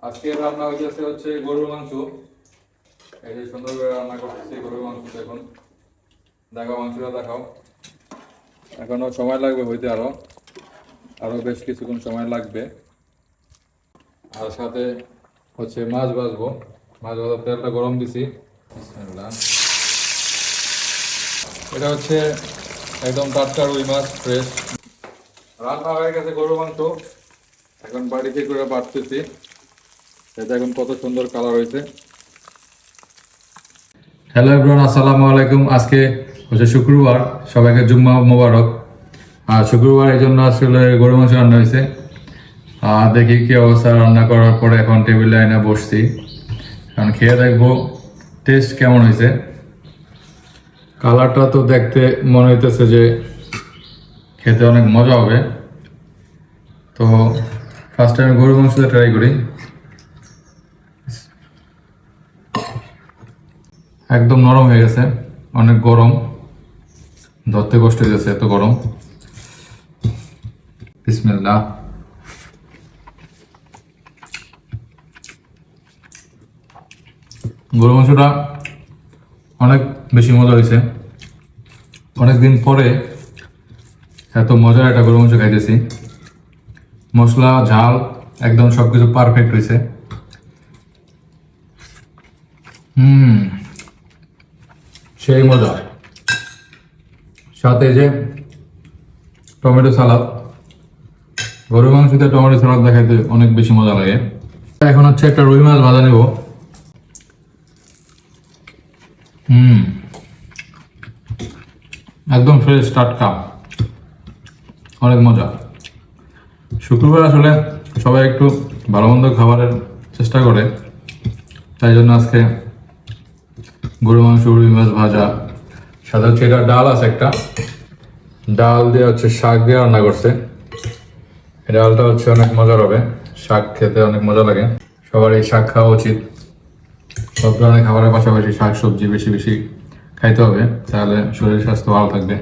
আজকে রান্না হচ্ছে গরুর মাংস। এই যে সুন্দর করে রান্না করতেছি গরুর মাংস। এখন দেখাও, মাংসটা দেখাও। এখনো সময় লাগবে হইতে, আরো বেশ কিছুক্ষণ সময় লাগবে। আর সাথে হচ্ছে মাছ ভাজবো। মাছ ভাজার তেলটা গরম দিছি। বিসমিল্লাহ। এটা হচ্ছে একদম টাটকা রুই মাছ, ফ্রেশ। রান্না হয়ে গেছে গরুর মাংস, এখন বাড়িতে করে বাড়তেছি। এটা এখন কত সুন্দর কালার হয়েছে। হ্যালো এভরিওয়ান, আসসালামু আলাইকুম। আজকে হচ্ছে শুক্রবার, সবাইকে জুম্মা মোবারক। আর শুক্রবার এই জন্য আসলে গরু মাংস রান্না হয়েছে। দেখি কি অবস্থা। রান্না করার পরে এখন টেবিলে আইনা বসছি, কারণ খেয়ে দেখবো টেস্ট কেমন হয়েছে। কালারটা তো দেখতে মনে হইতেছে যে খেতে অনেক মজা হবে। তো ফার্স্ট টাইম গরু মাংসটা ট্রাই করি। একদম নরম হয়ে গেছে, অনেক গরম, ধরতে কষ্ট হয়ে গেছে, এত গরম। বিসমিল্লাহ। গরু মাংসটা অনেক বেশি মজা হয়েছে। অনেকদিন পরে এত মজার একটা গরু মাংস খাইতেছি। মশলা, ঝাল একদম সবকিছু পারফেক্ট হয়েছে। সেই মজা। সাথে যে টমেটো সালাদ, গরু মাংসতে টমেটো সালাদ দেখাইতে অনেক বেশি মজা লাগে। এখন হচ্ছে একটা রুই মাছ ভাজা নেব। একদম ফ্রেশ, টাটকা, অনেক মজা। শুক্রবার আসলে সবাই একটু ভালো মন্দ খাবারের চেষ্টা করে, তাই জন্য আজকে গরু মাংস, রুই মাছ ভাজা, সাথে হচ্ছে এটা ডাল আছে একটা, ডাল দিয়ে হচ্ছে শাক দিয়ে রান্না করছে। এই ডালটা হচ্ছে অনেক মজার হবে, শাক খেতে অনেক মজা লাগে। সবার এই শাক খাওয়া উচিত। সব ধরনের খাবারের পাশাপাশি শাক সবজি বেশি বেশি খাইতে হবে, তাহলে শরীর স্বাস্থ্য ভালো থাকবে।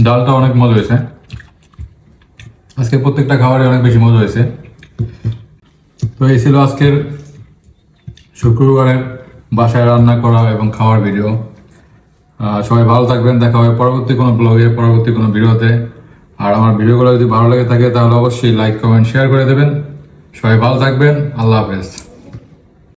ডালটা অনেক মজা হয়েছে। আজকে প্রত্যেকটা খাবারে অনেক বেশি মজা হয়েছে। তো এই ছিল আজকের শুক্রবারের বাসায় রান্না করা এবং খাওয়ার ভিডিও। সবাই ভালো থাকবেন। দেখা হবে পরবর্তী কোনো ব্লগে, পরবর্তী কোনো ভিডিওতে। আর আমার ভিডিওগুলো যদি ভালো লেগে থাকে তাহলে অবশ্যই লাইক, কমেন্ট, শেয়ার করে দেবেন। সবাই ভালো থাকবেন। আল্লাহ হাফেজ।